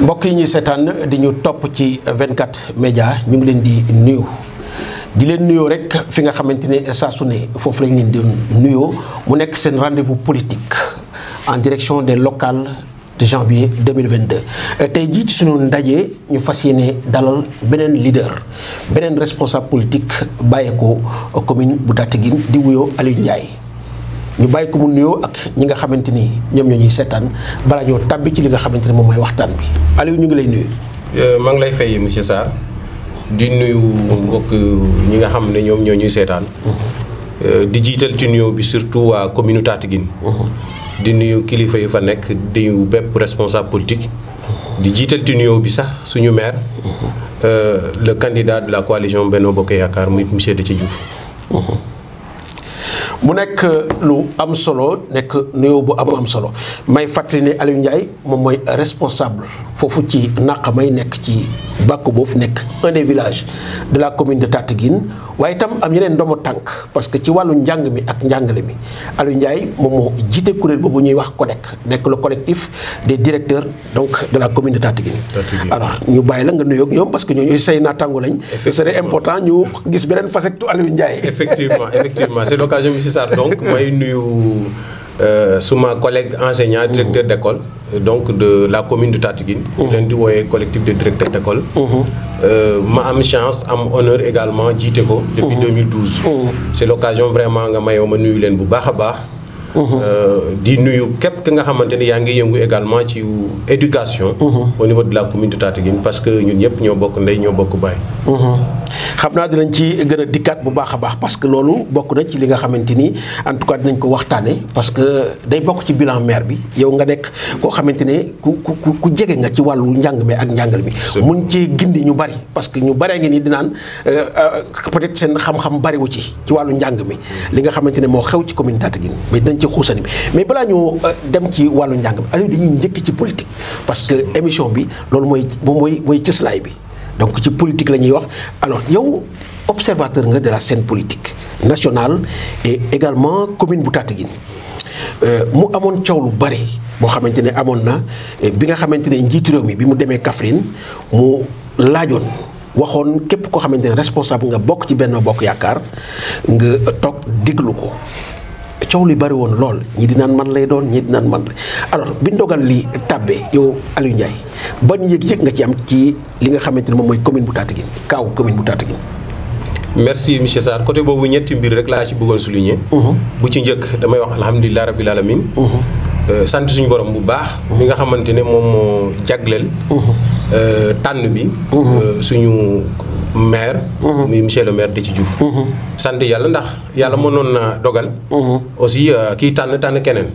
mbokk yi ñuy seetaan di ñu topp ci 24 média ñu ngi leen di nuyu di leen nuyoo rek fi nga xamante ne saa su ne foofu lañ leen di nuyoo mu nekk seen rendez-vous politique en direction des locales de janvier 2022 tey jii ci sunu ndaje ñu fas yéene dalal beneen leader beneen responsable politique bàyyeekoo commune bu Tataguine di wuyoo Aliou Ndiaye ñu bàyyi ko mu nuyoo ak ñi nga xamante ni ñoom ñoo ñuy seetaan balaa ñoo tàbbi ci li nga xamante ne moom mooy waxtaan bi Aliou ñu ngi lay nuyu. maa ngi lay fay monsieur Sarr di nuyu mbokk ñi nga xam ne ñoom ñoo ñuy seetaan. di jiital ci nuyoo bi surtout waa commune Tataguine. di nuyu kilifa yi fa nekk di nuyu bépp responsable politique. di jiital ci nuyoo bi sax suñu maire. le candidat de la coalition Benno Bokk Yaakaar muy monsieur Déthié Diouf. mu nekk lu am solo nekk nuyoo bu am solo may fàttali ne Aliou Ndiaye moom mooy responsable foofu ci Naqamay nekk ci bàkku boofu nekk un des villages de la commune de Tataguine waaye itam am yeneen ndomo tànk parce que ci wàllu njàng mi ak njàngale mi Aliou Ndiaye moom moo jiite kuréel boobu ñuy wax CODEC nekk le collectif des directeurs donc de la commune de Tataguine. Alors ñu bàyyi la nga nuyoo ak ñoom parce que ñooñu say naataango lañ. ce serait important ñu gis beneen facette Aliou Ndiaye. effectivement c'est l'occasion monsieur Sarr donc may nuyu suma collègue enseignant directeur d'école donc de la commune de Tataguine. ñu leen di wooyee collectif de directeurs d'école. ma am chance am honneur également jiite ko. depuis 2012. c'est l'occasion vraiment nga mayoo ma nuyu leen bu baax a baax. di nuyu képp ki nga xamante ni yaa ngi yëngu également ci éducation. au niveau de la commune de Tataguine parce que ñun ñëpp ñoo bokk ndey ñoo bokk baay. xam naa dinañ ci gën a dikkaat bu baax a baax parce que loolu bokk na ci li nga xamante ni en tout cas dinañ ko waxtaane parce que day bokk ci bilan maire bi yow nga nekk koo xamante ne ku jege nga ci wàllu njàng mi ak njàngal mi mun ci gindi ñu bari parce que ñu baree ngi ni dinaan peut-être seen xam-xam bariwu ci wàllu njàng mi li nga xamante ne moo xew ci commune Tataguine mais dinañ ci xuusani bi mais balaa ñu dem ci wàllu njàng mi Aliou dañuy njëkk ci politique parce que émission bi loolu mooy cëslaay bi donc ci politique la ñuy wax alors yow observateur nga de la scène politique nationale et également commune bu Tataguine mu amoon coow lu bari boo xamante ne amoon na bi nga xamante ne njiitu réew mi bi mu demee Kaffrine mu laajoon waxoon képp koo xamante ne responsable nga bokk ci Benno Bokk Yaakaar nga toog déglu ko coow li bari woon lool ñii di naan man lay doon ñii di naan man la alors bi ndogal li tàbbee yow Aliou Ndiaye ban yëg-yëg nga ci am ci li nga xamante ne moom mooy commune bu Tataguine kaaw commune bu Tataguine. merci monsieur Sarr côté boobu ñetti mbir rek laa ci bëggoon souligner. bu ci njëkk damay wax alhamdulilah rabbil alamin sant suñu borom bu baax. mi nga xamante ne moom moo jagleel. tànn bi. suñu maire. muy monsieur le maire Déthié Diouf. sant yàlla ndax yàlla mënoon na dogal. aussi kii tànn keneen.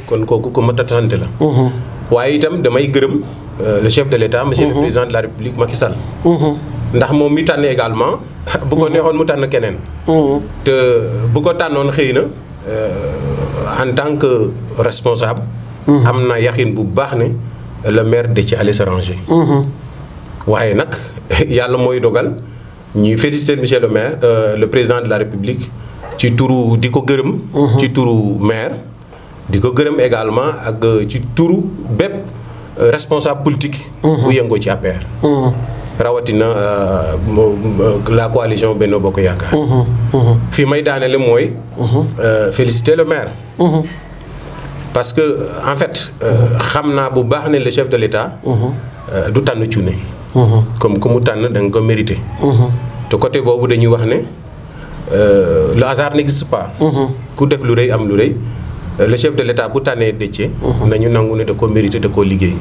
kon kooku ko mat a sant la. waaye itam damay gërëm le chef de l'État monsieur le président de la République Macky Sall. ndax moom mi tànn également bu ko neexoon mu tànn keneen. te bu ko tànnoon xëy na en tant que responsable. am na yaxin bu baax ne le maire Déthié allait s'arranger. waaye nag yàlla mooy dogal ñuy féliciter monsieur le maire le président de la République ci turu di ko gërëm. ci turu maire di ko gërëm également ak ci turu bépp responsable politique. bu yëngoo ci APR. rawatina la coalition Benno Bokk Yaakaar. fi may daanele mooy. féliciter le maire. parce que en fait xam naa bu baax ne le chef de l'État. du tànn cuune. comme ku mu tànn da nga ko mérité. te côté boobu dañuy wax ne le hasard n'existe pas. ku def lu rëy am lu rëy. le chef de l'État bu tànnee Déthié. nañu nangu ne da koo mérité da koo liggéey.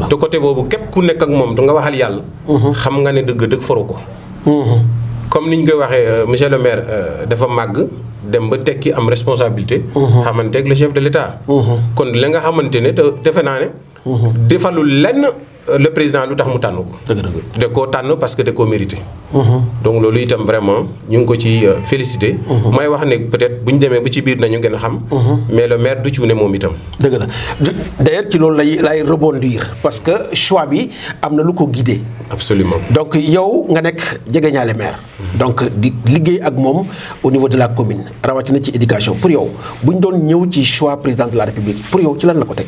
te côté boobu képp ku nekk ak moom da nga waxal yàlla. xam nga ne dëgg foru ko. comme ni ñu koy waxee monsieur le maire dafa màgg dem ba tekki am responsabilité. xamante ak le chef de l'État. kon la nga xamante ne te defe naa ne. defalul lenn le président lu tax mu tànn ko. da koo tànn parce que da koo mérité. donc loolu itam vraiment ñu ngi ko ci félicité. mooy wax ne peut-être bu ñu demee ba ci biir nañu gën a xam. mais le maire du cuune moom itam. dëgg la d'ailleurs ci loolu lay rebondir parce que choix bi am na lu ko guidé. absolument donc yow nga nekk jegeñaale maire. donc di liggéey ak moom au niveau de la commune rawatina ci éducation pour yow bu ñu doon ñëw ci choix président de la République pour yow ci lan la ko teg.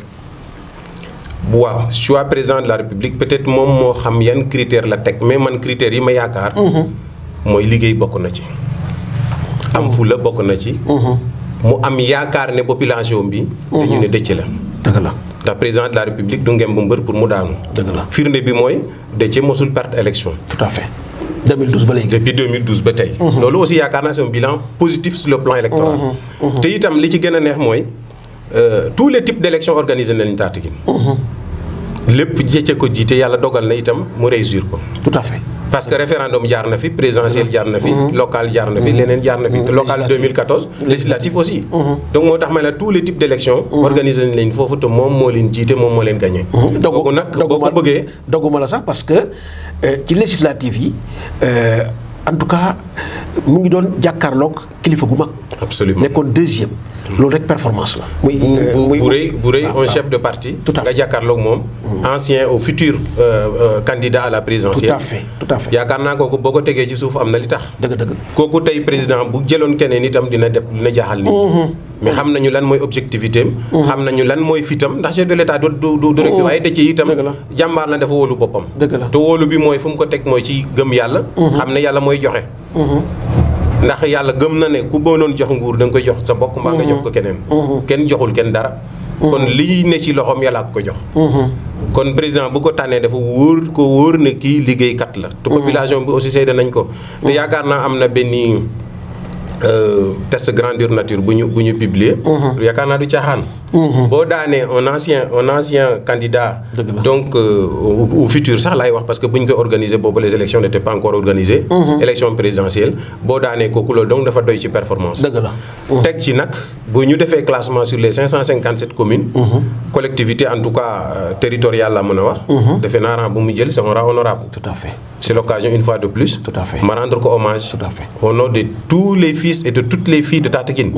waaw choix président de la république peut-être moom moo xam yan critères la teg mais man critères yi ma yaakaar. mooy liggéey bokk na ci. am fulla bokk na ci. mu am yaakaar ne population bi. dañu ne Déthié la. dëgg la ndax président de la république du ngem bu mbër pour mu daanu. dëgg la firnde bi mooy Déthié mosul perte élection. tout à fait 2012 ba léegi. depuis 2012 ba tey. loolu aussi yaakaar naa c'est un bilan positif sur le plan électoral. te itam li ci gën a neex mooy tous les types d'élections organisés nañu Tataguine. lépp Déthié ko jiite yàlla dogal na itam mu réussir ko. tout à fait. parce que référendum jaar na fi présidentiel jaar na fi. local jaar na fi leneen jaar na fi. te local 2014. législatif aussi. donc moo tax ma ne tous les types d'élections organisés nañ leen foofu te moom moo leen jiite moom moo leen gagné. kooku nag boo ko bëggee. dogguma la sax parce que ci législative yi en tout cas mu ngi doon jàkkaarloog kilifa gu mag. absolument nekkoon deuxième. loolu rek performance la. bu rëy un chef de parti. tout à fait nga jàkkaarloog moom. ancien ou futur candidat à la présidentielle. tout à fait. yaakaar naa kooku boo ko tegee ci suuf am na li tax. dëgg. kooku tey président bu jëloon keneen itam dina jaaxal nit. mais xam nañu lan mooy objectivité am. xam nañu lan mooy fitam ndax chef de l'état du rek waaye Déthié itam. jàmbaar la dafa wóolu boppam. dëgg la te wóolu bi mooy fu mu ko teg mooy ci gëm yàlla. xam ne yàlla mooy joxe. ndax yàlla gëm na ne ku boonoon jox nguur da nga koy jox sa mbokk mbaa nga jox ko keneen. kenn joxul kenn dara. kon lii ne ci loxoom yàlla ak ko jox. kon président bu ko tànnee dafa wóor ne kii liggéeykat la. te population bi aussi seede nañ ko. te yaakaar naa am na benn test grandeur nature bu ñu publier. yaakaar naa du caaxaan. boo daanee un ancien candidat. donc au futur sax laay wax parce que bu ñu koy organiser boobu les élections n'étaient pas encore organisées. élection présidentielle boo daanee kooku loolu donc dafa doy ci performance. dëgg la teg ci nag bu ñu defee classement sur les 557 communes. collectivité en tout cas territoriale la mën a wax. defe naa rang bu mu jël c'est un rang honorable. tout à fait. c'est l'occasion une fois de plus. tout à fait ma rendre ko hommage. tout à fait au nom de tous les fils et de toutes les filles de Tataguine.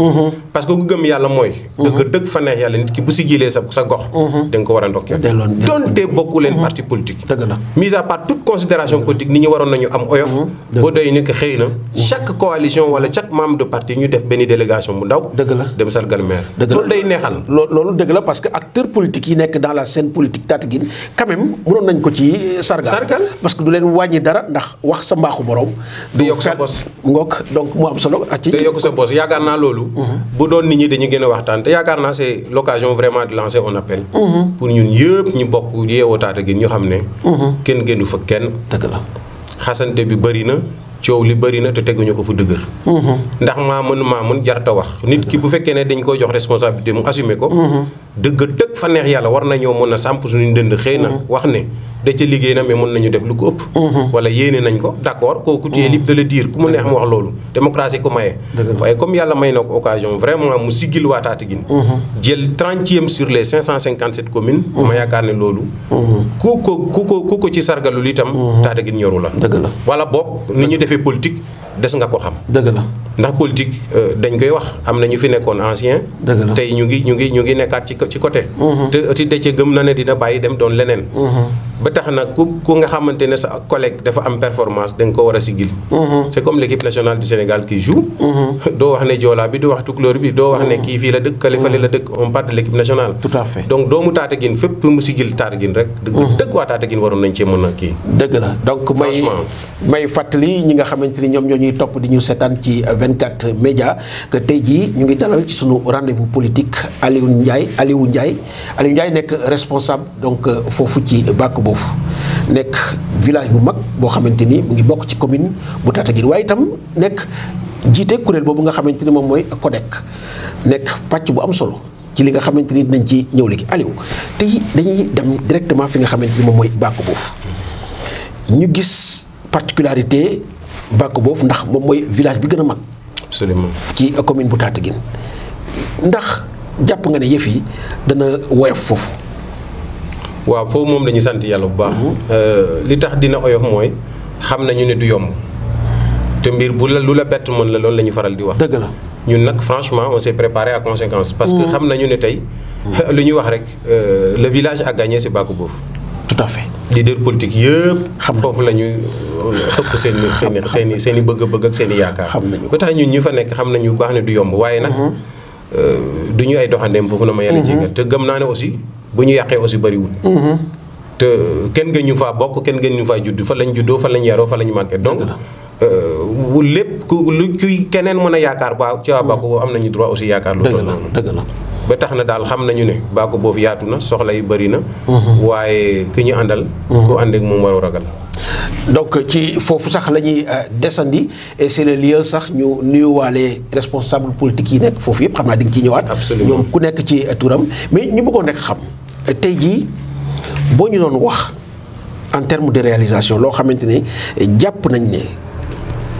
parce que ku gëm yàlla mooy. dëgg fa neex yàlla nit ki bu sigilee sa gox. da nga ko war a ndokkeel. donte bokku leen parti politique. dëgg la mise à part toute considération politique nit ñi waroon nañu am oyof. boo doy ni que xëy na chaque coalition wala chaque membre de parti ñu def benn délégation bu ndaw. dëgg la dem sargal maire. loolu day neexal. loolu dëgg la parce que acteurs politiques yi nekk dans la scène politique Tataguine quand même mënoon nañ ko ci sargal. parce que du leen wàññi dara ndax wax sa mbaaxu borom. du yokk sa bos ngoog donc mu am solo. du yokk sa bos yaakaar naa loolu. bu doon nit ñi dañu gën a waxtaan te yaakaar naa c'est l'occasion vraiment de lancer un appel. pour ñun yëpp ñu bokk yeewoo Tataguine ñu xam ne. kenn gënu fa kenn. dëgg la xasante bi bëri na. coow li bëri na te teguñu ko fu dëgër. ndax maa mën jarta wax nit ki bu fekkee ne dañ koy jox responsabilité mu assumer ko. dëgg fa neex yàlla war nañoo mën a samp suñu ndënd xëy na wax ne Déthié liggéey na mais mën nañu def lu ko ëpp. wala yéene nañ ko d'accord kooku tu es libre de le dire ku mu neex mu wax loolu démocratie ko maye. waaye comme yàlla may na ko occasion vraiment mu siggil waa Tataguine. jël 30e sur les 557 communes. ma yaakaar ne loolu. ku ko ci sargalul itam. Tataguine ñoru la. dëgg la wala boog ni ñu defee politique des nga ko xam. dëgg la ndax politique dañ koy wax am na ñu fi nekkoon ancien. dëgg la tey ñu ngi nekkaat ci côté. te Déthié gëm na ne dina bàyyi dem doon leneen. ba tax na ku nga xamante ne sa collègue dafa am performance da nga ko war a sigil. c'est comme l'équipe nationale du Sénégal qui joue. doo wax ne Joola bi doo wax Tukulóor bi doo wax ne kii fii la dëkk kale fale la dëkk on parle de l'équipe nationale. tout à fait donc doomu Tataguine fépp pour mu sigil Tataguine rek. dëgg waa Tataguine waroon nañ cee mën a kii. dëgg la donc may fàttali ñi nga xamante ni ñoom ñoo ñuy topp di ñu seetaan ci 24 médias que tey jii ñu ngi dalal ci sunu rendez-vous politique Aliou Ndiaye nekk responsable donc foofu ci bàkk boofu nekk village bu mag boo xamante ni mu ngi bokk ci commune bu Tataguine waaye itam nekk jiite kuréel boobu nga xamante ni moom mooy CODEC nekk pàcc bu am solo ci li nga xamante ni dinañ ci ñëw léegi Aliou tey dañuy dem directement fi nga xamante ni moom mooy bàkk boofu ñu gis particularité bàkk boofu ndax moom mooy village bi gën a mag. absolument ci commune bu Tataguine ndax jàpp nga ne yëf yi dana woyof foofu. waaw foofu moom dañuy sant yàlla bu baax. li tax dina oyof mooy xam nañu ne du yomb te mbir bu la lu la bett mën la loolu la ñu faral di wax. dëgg la ñun nag franchement on s'est préparé à conséquence. parce que xam nañu ne tey lu ñuy wax rek le village a gagné c'est bàkk boofu. tout à fait leader politique yëpp. xam foofu la ñuy xëpp seen i bëgg-bëgg ak seen i yaakaar. xam nañu ba tax ñun ñu fa nekk xam nañu bu baax ne du yomb waaye nag. du ñu ay doxandeem foofu na ma yàlla jégal te gëm naa ne aussi bu ñu yàqee aussi bëriwul. te kenn gën ñu faa bokk kenn gën ñu faa judd fa lañ juddoo fa lañ yaroo fa lañ màggee donc lépp lu kuy keneen mën a yaakaar ba ci waa Bako Boof am nañu droit aussi yaakaar lu toll noonu. dëgg la ba tax na daal xam nañu ne Bako Boof yaatu na soxla yi bëri na. waaye ki ñu àndal. ku ànd ak moom waroo ragal. donc ci foofu sax la ñuy desandi et c'est le lieu sax ñu nuyuwaale responsable politique yi nekk foofu yëpp xam naa di nga ciy ñëwaat. absolument ñoom ku nekk ci turam mais ñu bëggoon rek xam tey jii boo ñu doon wax en terme de réalisation loo xamante ne jàpp nañ ne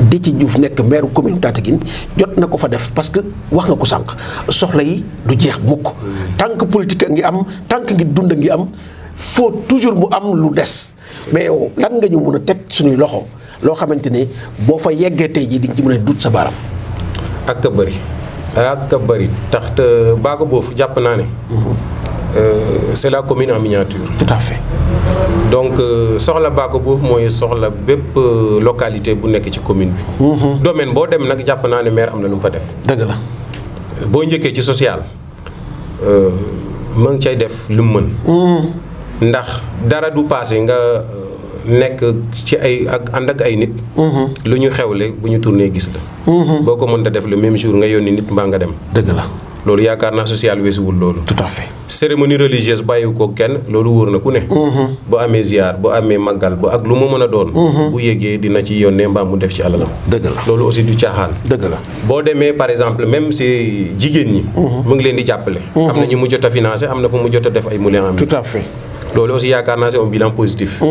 Déthié Diouf nekk maire commune Tataguine jot na ko fa def parce que wax nga ko sànq soxla yi du jeex mukk tant que politique a ngi am tant que ngi dund a ngi am faut toujours mu am lu des mais yow lan nga ñu mën a teg suñuy loxo loo xamante ne boo fa yeggee tey jii di nga ci mën a dut sa baaram. ak a bëri tax te Bako Boof jàpp naa ne. c'est la commune en miniature. tout à fait. donc soxla Bako Boof mooy soxla bépp localité bu nekk ci commune bi. domaine boo dem nag jàpp naa ne maire am na lu mu fa def. dëgg la. boo njëkkee ci social ma ngi cay def lu mu mën. ndax dara du passé nga nekk ci ay ak ànd ak ay nit. lu ñu xewle bu ñu tourné gis la. boo ko mën a def le même jour nga yónni nit mbaa nga dem. dëgg la. loolu yaakaar naa social weesuwul loolu. tout à fait. cérémonie religieuse bàyyiwu ko kenn loolu wóor na ku ne. bu amee ziar bu amee màggal bu ak lu mu mën a doon. bu yéegee dina ci yónnee mbaa mu def ci alalam. dëgg la loolu aussi du caaxaan. dëgg la. boo demee par exemple même si jigéen ñi. mu ngi leen di jàppale. am na ñu mu jot a financé am na fu mu jot a def ay moulins en tout à fait. loolu aussi yaakaar naa c'est un bilan positif.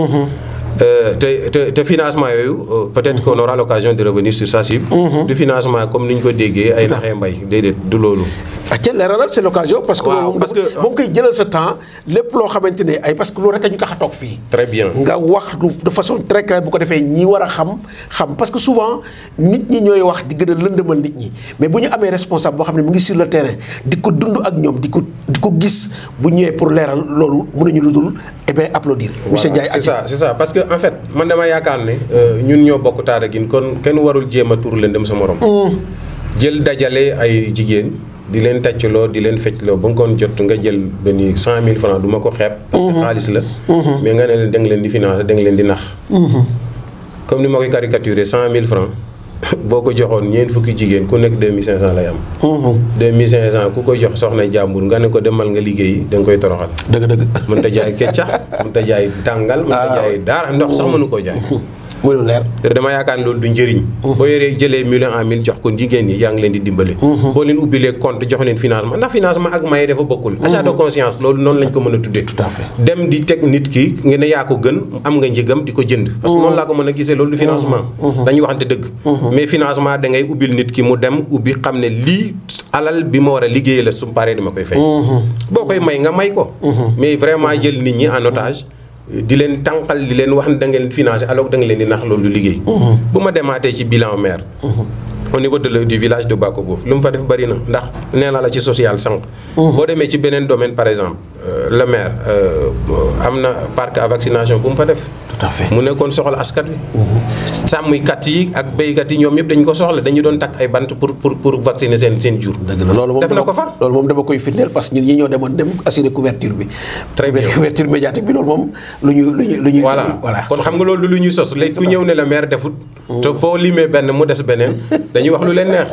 te financement yooyu peut-être qu'on aura l'occasion de revenir sur ça cible. du financement comme ni ñu ko déggee ay naxee mbay déedéet du loolu. ca leeralal c'est l'occasion parce que moom koy jëlal sa temps lépp loo xamante ne ay parce que loolu rek a ñu tax a toog fii. très bien nga wax de façon très claire bu ko defee ñi war a xam parce que souvent nit ñi ñooy wax di gën a lëndëmal nit ñi mais bu ñu amee responsable boo xam ne mu ngi sur le terrain di ko dund ak ñoom di ko gis bu ñëwee pour leeral loolu mënuñu lu dul eh bien applaudir. monsieur Ndiaye c'est ça parce que en fait man dama yaakaar ne ñun ñoo bokk Tataguine kon kenn warul jéem a tur leen dem sa morom. jël dajale ay jigéen. di leen tàccaloo di leen feccloo ba nga koon jot nga jël benn 100 000 francs du ma ko xeeb. parce que xaalis la. mais nga ne leen da nga leen di financer da nga leen di nax. comme ni ma koy caricaturer 100 000 francs boo ko joxoon ñeent fukki jigéen ku nekk 2500 lay am. 2500 ku ko jox soxna jàmbur nga ne ko demal nga liggéeyi da nga koy toroxal. dëgg. mënut a jaay keccax mënut a jaay tàngal. mënut a jaay dara ndox sax mënu koo jaay. mënu leer. dama yaakaar ne loolu du njëriñ. boo yoree jëlee million en mille jox ko jigéen ñi yaa ngi leen di dimbale. boo leen ubbilee compte jox leen financement ndax financement ak maye dafa bokkul. achat de conscience loolu noonu lañ ko mën a tuddee. tout à fait. dem di teg nit ki nga ne yaa ko gën am nga njëgam di ko jënd. parce que noonu laa ko mën a gisee loolu du financement. dañuy waxante dëgg. mais financement da ngay ubbil nit ki mu dem ubbi xam ne lii alal bi ma war a liggéeyee la su ma paree dama koy fay. boo koy may nga may ko. mais vraiment jël nit ñi en otage. di leen tànqal di leen wax ne da ngeen financé alors que da nga leen di nax loolu liggéey. bu ma demaatee ci bilan maire. au niveau du village de Bako Boof lu mu fa def bari na ndax nee naa la ci social sànq. boo demee ci beneen domaine par exemple le maire am na parc à vaccination bu mu fa def. tout à fait mu nekkoon soxla askan wi. sàmmkat yi ak béykat yi ñoom ñëpp dañu ko soxla dañu doon takk ay bant pour vacciner seen jur. dëgg la loolu moom def na ko fa. loolu moom dama koy firndeel parce que ñun ñi ñoo demoon dem assurer couverture bi. très bien couverture médiatique bi loolu moom lu ñu. voilà kon xam nga loolu lu ñuy sos léegi ku ñëw ne la maire defut. te foo limee benn mu des beneen dañuy wax lu leen neex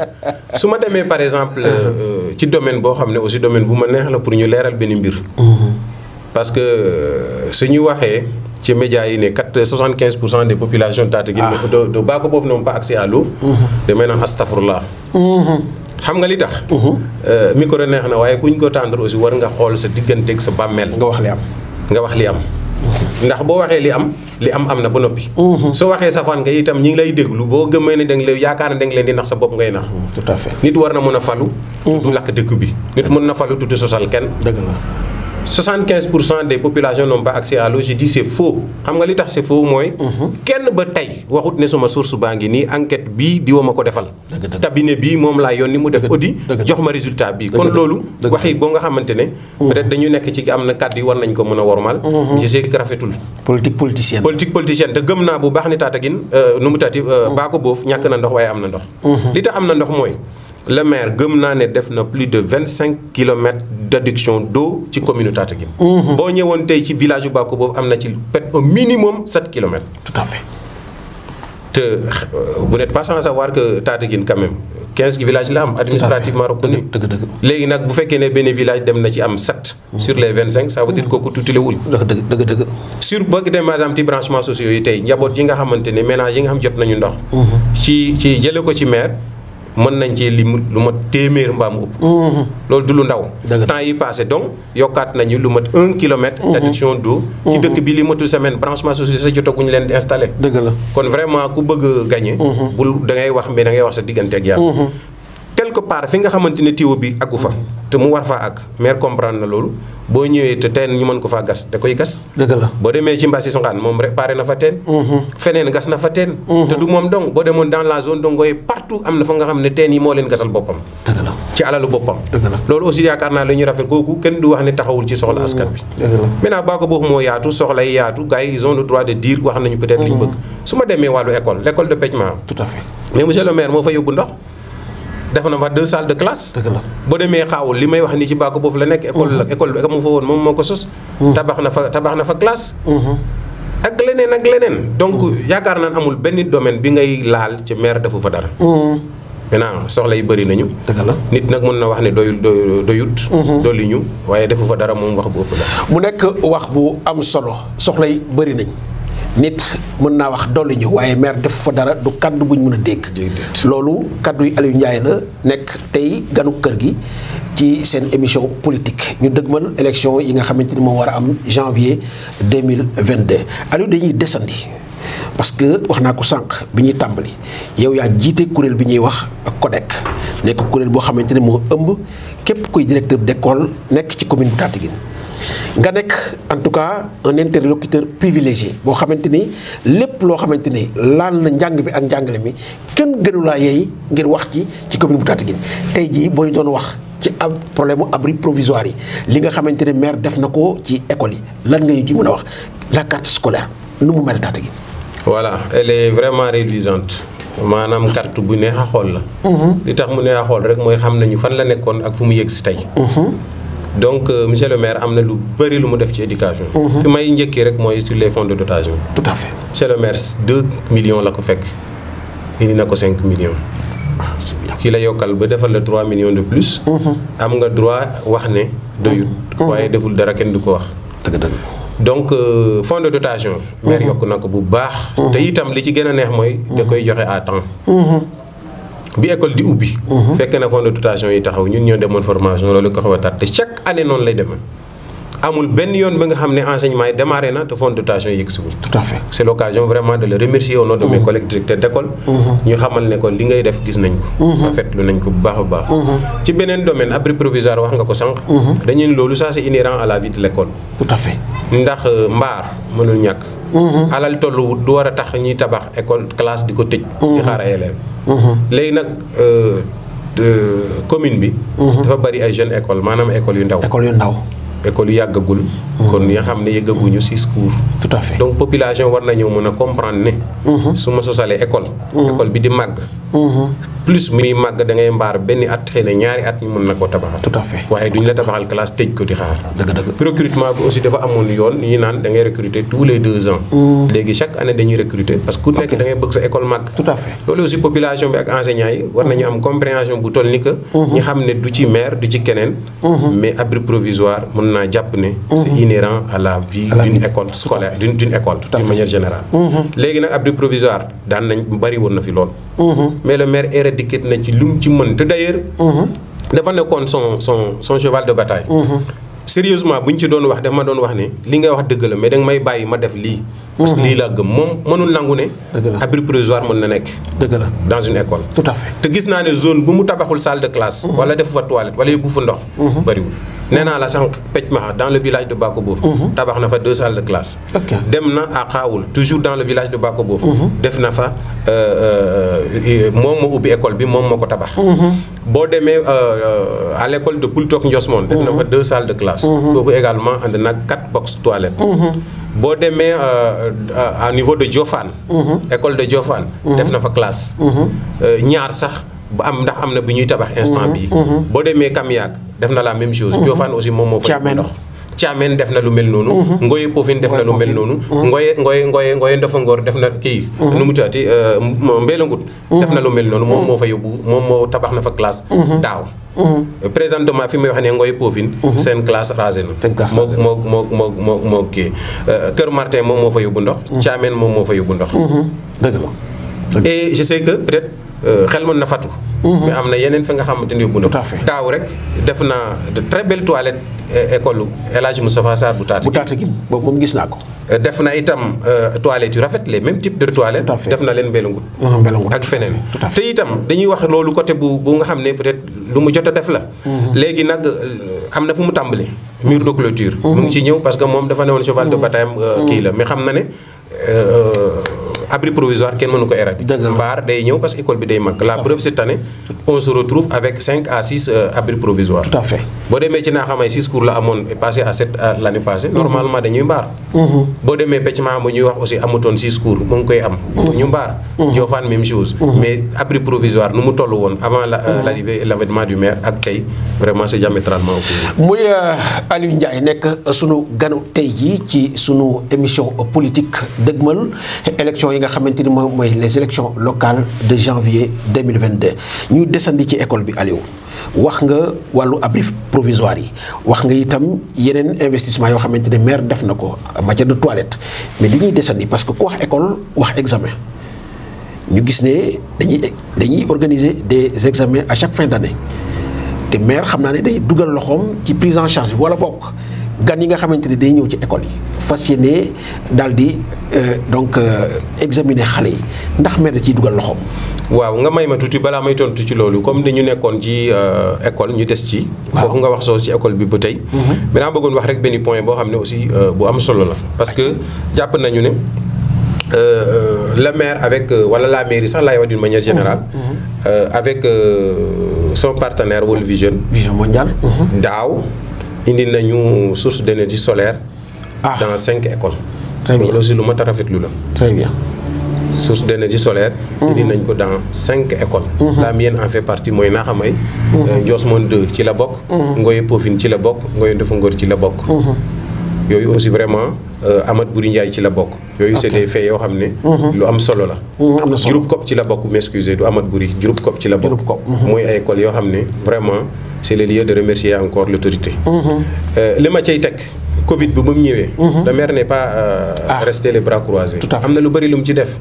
su ma demee par exemple ci domaine boo xam ne aussi domaine bu ma neex la pour ñu leeral benn mbir. parce que suñu waxee ci médias yi ne 75% des populations Tataguine de Bako Boof n'ont pas accès à l'eau damay naan astafurlah. xam nga li tax. micro neex na waaye kuñ ko tendre aussi war nga xool sa digganteeg sa bàmmeel. nga wax li am. ndax boo waxee li am na ba noppi. soo waxee safaan nga itam ñi ngi lay déglu boo gëmee ne da nga leen yaakaar ne da nga leen di nax sa bopp ngay nax. tout à fait nit war na mën a falu. du lakk dëkk bi. nit mën na falu du sosal kenn. dëgg la. 75% des populations n'ont pas accès à l'eau je dis c'est faux xam nga li tax c'est faux mooy. kenn ba tey waxut ne suma source baa ngi nii enquête bii di ma ko defal. cabinet bii moom laa yónni mu def audit jox ma résultat bii. kon loolu wax yi boo nga xamante ne. peut-être dañu nekk ci am na kàddu yi war nañ ko mën a wormal. je sais que rafetul. politique politicienne te gëm naa bu baax ne Tataguine nu mu tati Bako Boof ñàkk na ndox waaye am na ndox. li tax am na ndox mooy le maire gëm naa ne def na plus de 25 kilomètres d'adduction d'eau ci commune Tataguine. boo ñëwoon tey ci village yu Bako boobu am na ci peut-être au minimum 7 kilomètres. tout à fait. te vous n'êtes pas sans savoir que Tataguine quand même 15 villages la am administrativement reconnu. dëgg. léegi nag bu fekkee ne benn village dem na ci am 7. sur les 25 ça veut dire kooku tuutilewul. dëgg. sur boo gisee par exemple ci branchements sociaux yi tey njaboot yi nga xamante ne ménage yi nga xam jot nañu ndox. ci jële ko ci maire. mën nañ cee lim lu mat téeméer mbaa mu ëpp. loolu du lu ndaw. temps yi passé donc yokkaat nañu lu mat 1 kilomètre d'adduction d'eau ci dëkk bi li matul semaine branchement social sa jotaguñu leen di installé. dëgg la kon vraiment ku bëgg a gagné. bul da ngay wax mais da ngay wax sa diggante ak yàlla. quelque part fi nga xamante ne tuyau bi àggu fa. te mu war faa àgg maire comprendre na loolu boo ñëwee te teen ñu mën ko faa gas da koy gas. dëgg la boo demee ci Mbassi Sangaan moom réparé na fa teen. feneen gas na fa teen. te du moom donc boo demoon dans la zone dongoy partout am na fa nga xam ne teen yi moo leen gasal boppam. dëgg la ci alalu boppam. dëgg la loolu aussi yaakaar naa la ñuy rafet kooku kenn du wax ne taxawul ci soxla askan bi. dëgg la maintenant Bako boobu moo yaatu soxla yi yaatu gars yi ils ont le droit de dire wax nañu peut-être li ñu bëgg. su ma demee wàllu école l'école de Pecma. tout à fait. mais monsieur le maire moo fa yóbbu ndox. def na fa 2 salles de classe. dëgg la boo demee xaawul li may wax ni ci Bako boobu la nekk. école bi mu fa woon moom moo ko sos. tabax na fa classe. ak leneen donc yaakaar naan amul benn domaine bi ngay laal ci maire defu fa dara. maintenant soxla yi bëri nañu. dëgg la nit nag mën na wax ne doyut. dolli ñu waaye defu fa dara moom wax bu ëpp la. mu nekk wax bu am solo soxla yi bëri nañ. nit mën naa wax dolli ñu waaye maire def fa dara du kaddu buñ mën a dégg. loolu kaddu yi Aliou Ndiaye la nekk tey ganu kër gi ci seen émission politique ñu dëgmal élection yi nga xamante ni moo war a am janvier 2022 Aliou dañuy desandi parce que wax naa ko sànq bi ñuy tàmbali yow yaa jiite kuréel bi ñuy wax CODEC nekk kuréel boo xamante ne moo ëmb képp kuy directeur d'école nekk ci commune bu Tataguine nga nekk en tout cas un interlocuteur privilégié boo xamante ni lépp loo xamante ni laal na njàng bi ak njàngale mi kenn gënu laa yeey ngir wax ci commune bu Tataguine tey jii boo ñu doon wax ci ab problème mu abri provisoire yi li nga xamante ne maire def na ko ci école yi lan nga ñu ci mën a wax la carte scolaire nu mu mel Tataguine. voilà elle est vraiment réduisante maanaam carte bu neex a xool la. li tax mu neex a xool rek mooy xam nañu fan la nekkoon ak fu mu yegg si tey. donc monsieur le maire am na lu bëri lu mu def ci éducation. fi may njëkkee rek mooy sur les fonds de dotation. tout à fait. monsieur le maire 2 millions la ko fekk indi na ko 5 millions. kii la yokkal ba defal la 3 millions de plus. am nga droit wax ne doyut. waaye deful dara kenn du ko wax. dëgg. donc fonds de dotation. maire yokk na ko bu baax. te itam li ci gën a neex mooy. da koy joxe à temps. bi école di ubbi. fekk na fonds de dotation yi taxaw ñun ñoo demoon formation loolu ko xaw a tar te chaque année noonu lay demee. amul benn yoon ba nga xam ne enseignement yi démarré na te fonds de dotation yi yegg si. tout à fait. c'est l'occasion vraiment de le remercier au nom de mes collègues directeurs d'école. ñu xamal ne ko li ngay def gis nañ ko. rafetlu nañ ko bu baax a baax. ci beneen domaine abri provisoire wax nga ko sànq. dañu ne loolu ça c'est inhérent à la vie de l'école. tout à fait. ndax mbaar mënul ñàkk. alal tolluwut du war a tax ñuy tabax école classe di ko tëj. di xaar ay élèves. léegi nag commune bi. dafa bari ay jeunes école maanaam école yu ndaw. école yu yàggagul. kon nga xam ne yëggaguñu 6 cours. tout à fait. donc population war nañoo mën a comprendre ne. su ma sosalee école. école bi di màgg. plus muy màgg da ngay mbaar benn at xëy na ñaari at ñu mën na koo tabaxal. tout à fait. waaye duñu la tabaxal classe tëj ko di xaar. dëgg. recrutement bi aussi dafa amoon yoon ñi naan da ngay recruter tous les 2 ans. léegi chaque année dañuy recruter parce que ku nekk da ngay bëgg sa école màgg. tout à fait. loolu aussi population bi ak enseignants yi war nañu am compréhension bu toll ni que. ñi xam ne du ci maire du ci keneen. mais abri provisoire mën naa jàpp ne. c'est inhérent à la vie d'une école scolaire d'une école d'une manière générale. léegi nag abri provisoire daan nañ bari woon na fi lool. mais le maire éradiqué na ci lu mu ci mën te d'ailleurs. dafa nekkoon son cheval de bataille. sérieusement bu ñu ci doon wax dafa ma doon wax ne li ngay wax dëgg la mais danga may bàyyi ma def lii. parce que lii laa gëm moom mënul nangu ne. abri provisoire mën na nekk. dëgg la dans une école. tout à fait. te gis naa ne zone bu mu tabaxul salle de classe. wala defu fa toilette wala yóbbu fa ndox. bariwul nee naa la sànq Pecma dans le village de Bako Bof. tabax na fa 2 salles de classe. dem na à Xaawul toujours dans le village de Bako Bof. def na fa moom moo ubbi école bi moom moo ko tabax. boo demee à l'école de Poultok Ndiosmone. def na fa 2 salles de classe. kooku également ànd na 4 box toilettes. boo demee à niveau de Diofane. école de Diofane. def na fa classe. ñaar sax bu am ndax am na bu ñuy tabax instant bii. boo demee Kamiak def na la même chose. Diofane aussi moom moo fa ndox. Thiamène def na lu mel noonu. Ngoye Pofine def na lu mel noonu. Ngoye Ndofangor def na kii. nu mu tuddati Mbélangout. def na lu mel noonu moom moo fa yóbbu moom moo tabax na fa classe. daaw. présentement fi may wax ne Ngoye Pofine. seen classe rasé na. moo kii Kër Martin moom moo fa yóbbu ndox. Thiamène moom moo fa yóbbu ndox. dëgg la. et je sais que peut-être xel mën na fatu. mais am na yeneen fa nga xamante ni yóbbu ndox. tout à fait daaw rek def na de très belles toilettes. école El Hadj Moustapha Sarr bu Tataguine boobu moom gis naa ko. def na itam toilettes yu rafet les mêmes types de toilettes. def na leen Mbélangout ak feneen. te itam dañuy wax loolu côté bu nga xam ne peut-être lu mu jot a def la. léegi nag am na fu mu tàmbali. mur de clôture. mu ngi ci ñëw parce que moom dafa newoon cheval de bataille kii la mais xam na ne. abri provisoire kenn mënu ko éradiquer. mbaar day ñëw parce que école bi day mag. la preuve cette année on se retrouve avec 5 à 6 abris provisoires. tout à fait boo demee ci naa xamay 6 cours la amoon passé à 7 l'année passée. normalement dañuy mbaar. boo demee Peccma bu ñuy wax aussi amutoon 6 cours mu ngi koy am. il faut ñu mbaar. Diofane même chose. mais abri provisoire nu mu toll woon avant l'arrivée et l'avènement du maire ak tey vraiment c'est diamétralement opposé. muy Aliou Ndiaye nekk sunu ganu tey jii ci sunu émission politique dëgmal élection yi nga xamante ni moom mooy les élections locales de janvier 2022 ñu desandi ci école bi Aliou wax nga wàllu abri provisoire yi wax nga itam yeneen investissement yoo xamante ne maire def na ko en matière de toilette mais dañuy desandi parce que ku wax école wax examen ñu gis ne dañuy organiser des examens à chaque fin d'année te maire xam naa ne day dugal loxoom ci prise en charge wala bokk gan yi nga xamante ne day ñëw ci école yi fas yéene daal di donc examiner xale yi ndax maire da ciy dugal loxoom. waaw nga may ma tuuti balaa may tontu ci loolu comme dañu nekkoon ci école ñu des ci. foofu nga wax soo ci école bi ba tey. mais naa bëggoon wax rek benn point boo xam ne aussi bu am solo la parce que jàpp nañu ne le maire avec wala la mairie sax laay wax d'une manière générale. avec son partenaire World Vision. Vision mondiale. daaw indi nañu source d'énergie solaire. dans 5 écoles. très bien loolu aussi lu mat a rafetlu la. très bien. source d'énergie solaire. indi nañ ko dans 5 écoles. la mienne en fait partie mooy Naxamay. Ndiosmone 2 ci la bokk. Ngoye Pofine ci la bokk Ngoye Ndofangor ci la bokk. yooyu aussi vraiment Amath Boury Ndiaye ci la bokk. yooyu c'est des faits yoo xam ne. lu am solo la. am na solo Diouroup Kop ci la bokk m'excuser du Amath Boury Diouroup Kop ci la bokk. mooy ay écoles yoo xam ne vraiment c'est le lieu de remercier encore l'autorité. li ma cay teg. Covid bi ba mu ñëwee. le maire n'est pas resté les bras croisés. am na lu bëri lu mu ci def.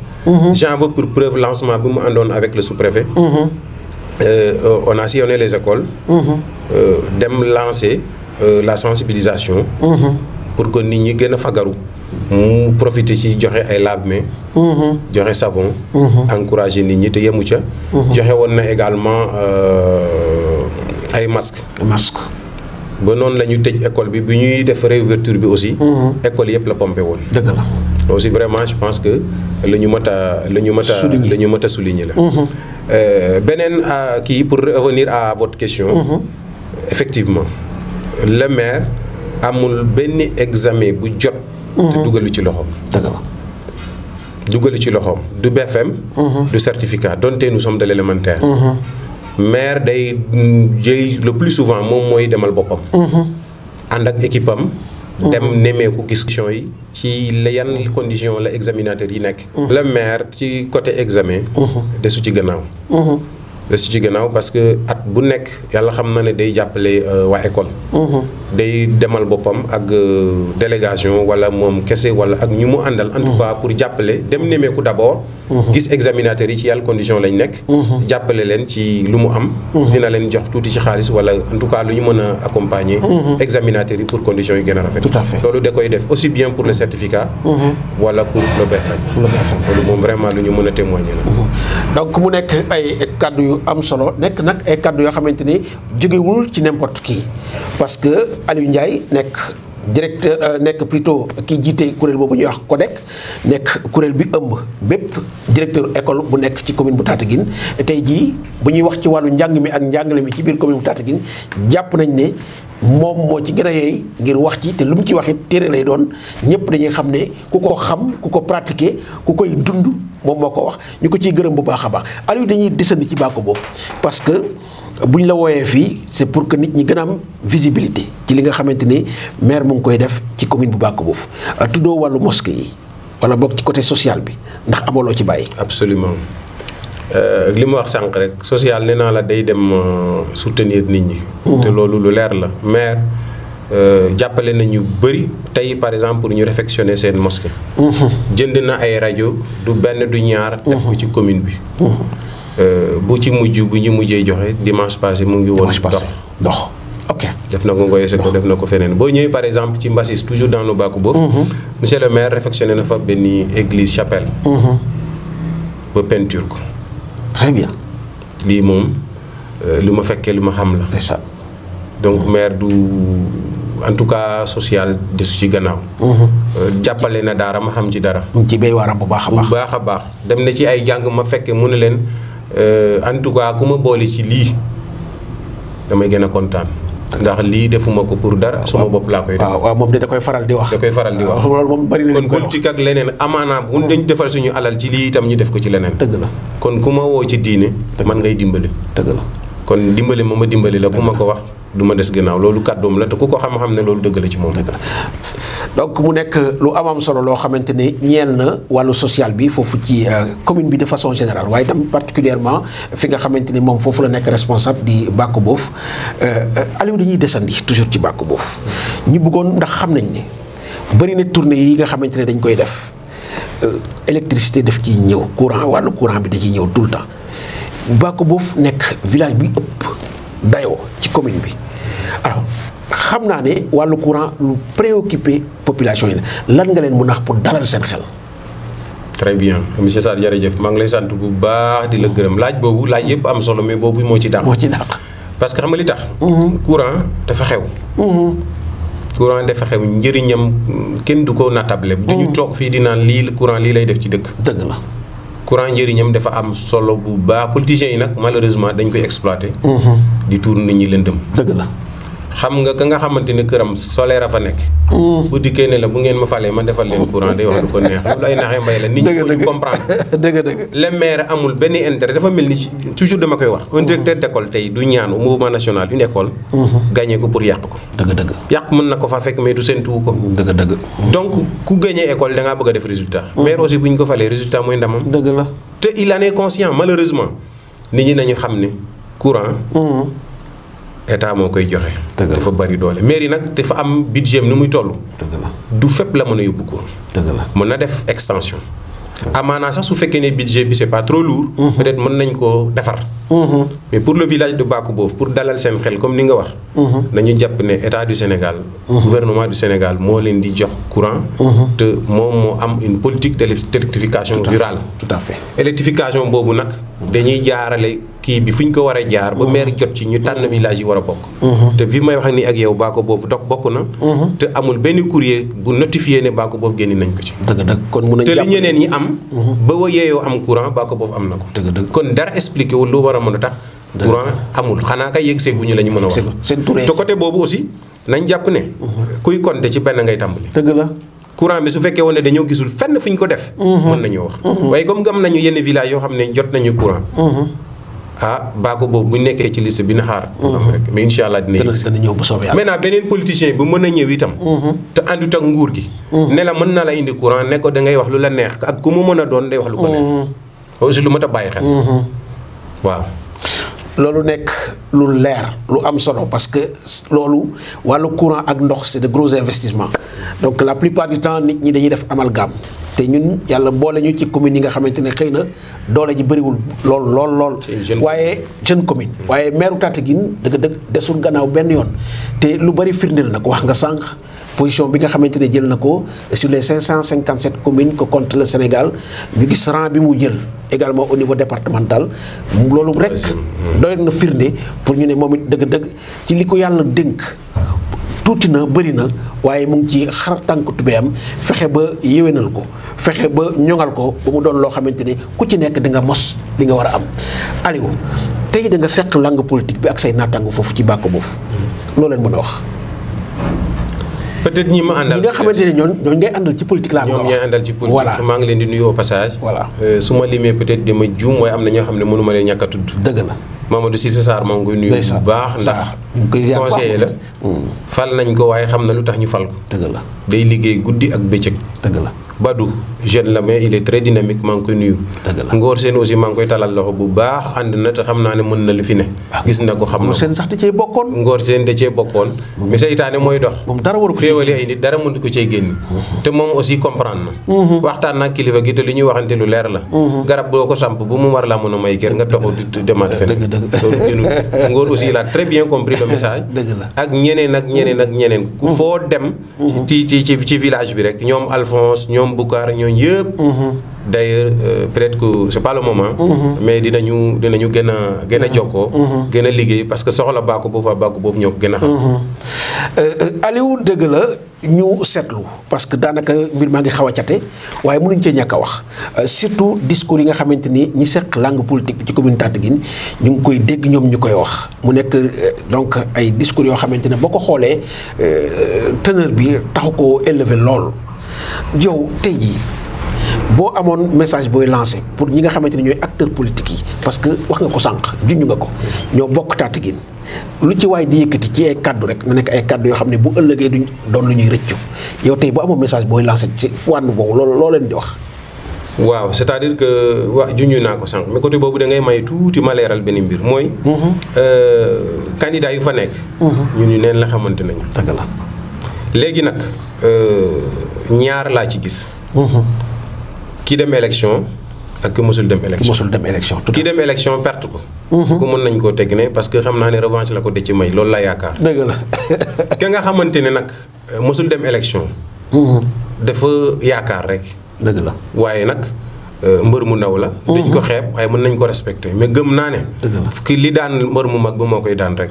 j'en veux pour preuve lancement bi mu àndoon avec le sous-préfet. on a sillonné les écoles. dem lancer la sensibilisation. pour que nit ñi gën a fagaru. mu profiter ci joxe ay lave-mains. joxe savon. encourager nit ñi te yemu ca. joxe woon na également ay masques. ba noonu la ñu tëj école bi ñuy def réouverture bi aussi. école yëpp la pompé woon. dëgg la aussi vraiment je pense que la ñu mat a souligner la. beneen kii pour revenir à votre question. effectivement le maire amul benn examen bu jot. te dugalu ci loxoom. dëgg la dugalu ci loxoom du BFM. du certificat donte nous sommes de l'élémentaire. maire day jëy le plus souvent moom mooy demal boppam. ànd ak équipe am. dem nemmeeku gis conditions yi ci la yan condition la examinateur yi nekk. le maire ci côté examen. desu ci gannaaw. desu ci gannaaw parce que at bu nekk yàlla xam na ne day jàppale waa école. day demal boppam ak délégation wala moom kese wala ak ñu mu àndal. en tout cas pour jàppale dem nemmeeku d'abord. gis examinateurs yi ci yàlla condition lañ nekk. jàppale leen ci lu mu am. dina leen jox tuuti ci xaalis wala en tout cas lu ñu mën a accompagner. examinateurs yi pour conditions yi gën a rafet. tout à fait loolu da koy def aussi bien pour le certificat. wala pour le BFM. loolu moom vraiment lu ñu mën a témoigner la. donc mu nekk ay kaddu yu am solo nekk nag ay kaddu yoo xamante ni jógewul ci n'importe qui parce que Aliou Ndiaye nekk directeur nekk plutôt kii jiite kuréel boobu ñuy wax CODEC nekk kuréel bi ëmb bépp directeur école bu nekk ci commune bu Tataguine tey jii bu ñuy wax ci wàllu njàng mi ak njàngale mi ci biir commune bu Tataguine jàpp nañ ne moom moo ci gën a yeey ngir wax ci te lu mu ci wax it téere lay doon ñëpp dañuy xam ne ku ko xam ku ko pratiquer ku koy dund moom moo ko wax ñu ko ciy gërëm bu baax a baax Aliou dañuy desandi ci bàkku boobu parce que bu ñu la wooyee fii c'est pour que nit ñi gën a am visibilité ci li nga xamante ni maire mu ngi koy def ci commune bu bàkku boobu tuddoo wàllu mosquée yi wala boog ci côté social bi ndax amooloo ci bàyyi. absolument li ma wax sànq rek social nee naa la day dem soutenir nit ñi. te loolu lu leer la maire jàppale nañu bëri tey par exemple pour ñu réfectionner seen mosquée. jënd na ay rajo du benn du ñaar. def ko ci commune bi. bu ci mujj bu ñu mujjee joxe dimanche passé mu ngi woon. dox ok. def na ko Ngoye Seko def na ko feneen boo ñëwee par exemple ci Mbassis toujours dans le Baku boobu. monsieur le maire réfectionné na fa benn église chapelle. ba peinture ko. très bien. lii moom lu ma fekkee lu ma xam la. c'est ça. donc maire du en tout cas social desu ci gannaaw. jàppale na daara ma xam ci dara. mu ngi ci béy waaram bu baax a baax bu baax a baax dem na ci ay jàng ma fekke mu ne leen en tout cas ku ma boole ci lii damay gën a kontaan. ndax lii defuma ko pour dara suma bopp laa koy def. waaw moom de da koy faral di wax. da koy faral di wax loolu moom bari na kon politique ak leneen amaana bu dañu defal suñu alal ci lii itam ñu def ko ci leneen. dëgg la kon ku ma woo ci diine. man ngay dimbali. dëgg la kon dimbali ma dimbali la ku ma ko wax du ma des gannaaw loolu kàddoom la te ku ko xam-xam ne loolu dëgg la ci moom. dëgg la donc mu nekk lu am solo loo xamante ne ñeel na wàllu social bi foofu ci commune bi de façon générale waaye itam particulièrement fi nga xamante ni moom foofu la nekk responsable di Baku Boof Aliou dañuy desandi toujours ci Baku Boof ñu bëggoon ndax xam nañ ne bëri na tournée yi nga xamante ne dañ koy def électricité daf ciy ñëw wàllu courant bi da ciy ñëw tout le temps Baku Boof nekk village bi ëpp dayoo ci commune bi alors xam naa ne wàllu courant lu préoccupé population yi lan nga leen mun a wax pour dalal seen xel. très bien monsieur Sarr jërëjëf maa ngi lay sant bu baax di la gërëm laaj boobu laaj yëpp am solo mais boobu moo ci dàq. moo ci dàq. parce que xam nga li tax. courant dafa xew. courant dafa xew njëriñam kenn du ko natable. du ñu toog fii di naan lii courant lii lay def ci dëkk. dëgg la. courant njëriñam dafa am solo bu baax politiciens yi nag malheureusement dañ koy exploiter. di tuur nit ñi lëndëm. dëgg la. xam nga ka nga xamante ne këram solaire a fa nekk. bu dikkee ne la bu ngeen ma falee ma defal leen courant day wax lu ko neex loolu ay naxee mbay la. nit ñi ko ñu comprendre. dëgg. le maire amul benn intérêt dafa mel ni toujours dama koy wax. un directeur d'école tey du ñaan au mouvement national une école. gagné ko pour yàq ko. dëgg. yàq mën na ko fa fekk mais du seen tuwu ko. dëgg. donc ku gagné école da ngaa bëgg a def résultat. maire aussi bu ñu ko falee résultat mooy ndamam. dëgg la. te il en est conscient malheureusement nit ñi nañu xam ne courant. état moo koy joxe. dafa bari doole mairie nag dafa am budget ni muy toll. du fépp la mën a yóbbu courant. dëgg la mën na def extension. amaanaa sax su fekkee ne budget bi c'est pas trop lourd. peut-être mën nañ koo defar. mais pour le village de Baku Boof pour dalal seen xel comme ni nga wax. nañu jàpp ne état du Sénégal. gouvernement du Sénégal moo leen di jox courant. te moom moo am une politique d'électrification rurale. tout à fait électrification boobu nag dañuy jaarale. kii bi fu ñu ko war a jaar ba maire jot ci ñu tànn village yi war a bokk. te fi may wax ni ak yow Baku Boof bokk na. te amul benn courrier bu notifié ne Baku Boof génn nañ ko ci. dëgg kon mun a te li ñeneen ñi am. ba wa yeeyoo am courant Baku Boof am na ko. dëgg kon dara expliqué wul lu war a mën a tax. courant amul xanaa kay yegg seeguñu la ñu mën a wax. te côté boobu aussi nañ jàpp ne. kuy compter ci benn ngay tàmbali. dëgg la. courant bi su fekkee woon ne dañoo gisul fenn fu ñu ko def. mën nañoo wax. waaye comme gam nañu yenn village yoo xam ne jot nañu courant. Baku Boof bu nekkee ci liste bi na xaar. rek mais incha allah dina ñëw bu soobee yàlla. maintenant beneen politicien bu mën a ñëw itam. te àndut ak nguur gi. ne la mën na la indi courant ne ko da ngay wax lu la neex ak ku mu mën a doon day wax lu ko neex. aussi lu mat a bàyyi xel. waaw. loolu nekk lu leer lu am solo parce que loolu wàllu courant ak ndox c'est de gros investissements donc la plupart du temps nit ñi dañuy def amalgame te ñun yàlla boole ñu ci communes yi nga xamante ne xëy na doole ji bëriwul lool. waaye jeune commune. waaye maire Tataguine dëgg desul gannaaw benn yoon te lu bëri firndeel nag wax nga sànq position bi nga xamante ne jël na ko sur les 557 communes que compte le Sénégal ñu gis rang bi mu jël également au niveau départemental loolu rek doy na firnde pour ñu ne moom it dëgg ci li ko yàlla dénk tuuti na bëri na waaye mu ngi ci xar tànk tubéyam fexe ba yéwénal ko fexe ba ñoŋal ko ba mu doon loo xamante ne ku ci nekk di nga mos li nga war a am. Aliou tey da nga seq langue politique bi ak say naataango foofu ci bàkko boofu loo leen mën a wax. peut-être ñi ma àndal ñi nga xamante ne ñooñu ngay àndal ci politique laa ñoom ñooy àndal ci politique. voilà maa ngi leen di nuyu au passage. voilà su ma limee peut-être dama juum waaye am na ñoo xam ne mënu ma leen ñàkk a tudd. dëgg la. Mamadou Cissé Sarr maa ngi koy nuyu bu baax ndax conseiller la fal nañ ko waaye xam na lu tax ñu fal ko. dëgg la day liggéey guddi ak bëccëg. dëgg la Badou jeune la mais il est très dynamique maa ngi koy nuyu. dëgg la Ngor Sène aussi maa ngi koy talal loxo bu baax ànd na te xam naa ne mën na lu fi ne. gis na ko xam na Ngor Sène sax da cee bokkoon. Ngor Sène da cee bokkoon. mais seytaane mooy dox. moom dara waru ko féewale ay nit dara mënut ko cee génn. te moom aussi comprendre na. waxtaan nag kilifa gi te lu ñuy waxante lu leer la. garab boo ko samp bu mu war laa mën a may kër nga toxu di demaat feneen. loolu gënul Ngor aussi il a très bien compris le message. dëgg la ak ñeneen ak ñeneen ak ñeneen ku foo dem. ci village bi rek ñoom Alphonse ñoom Boucar ñooñu yëpp. d'ailleurs peut-être que c'est pas le moment. mais dinañu gën a jokkoo. gën a liggéey parce que soxla bàkku boobu ñoo ko gën a xam. Aliou dëgg la ñu seetlu parce que daanaka mbir maa ngi xaw a cate waaye mënuñ cee ñàkk a wax surtout discours yi nga xamante ni ñi seq langue politique bi ci commune Tataguine ñu ngi koy dégg ñoom ñu koy wax mu nekk donc ay discours yoo xamante ne boo ko xoolee teneur bi taxu ko élevé lool yow tey jii. boo amoon message booy lancé pour ñi nga xamante ne ñooy acteurs politiques yi parce que wax nga ko sànq junj nga ko ñoo bokk Tataguine lu ci waay di yëkkati ci ay kaddu rek na nekk ay kaddu yoo xam ne bu ëllëgee duñ doon lu ñuy rëccu yow tey boo amoon message booy lancé ci fànn boobu loo leen di wax. waaw c'est-à-dire que junj naa ko sànq mais côté boobu da ngay may tuuti ma leeral benn mbir mooy. candidat yu fa nekk. ñu neen la xamante nañu. dëgg la léegi nag ñaar laa ci gis. ki dem élection ak ki mosul dem élection. ki mosul dem élection. ki dem élection perte ko. ko mën nañ koo teg ne parce que xam naa ne revanche la ko de ci may loolu la yaakaar. dëgg la. ka nga xamante ne nag mosul dem élection. dafa yaakaar rek. dëgg la waaye nag mbër mu ndaw la. dañ ko xeeb waaye mën nañ ko respecter mais gëm naa ne. dëgg la ki li daan mbër mu mag bi moo koy daan rek.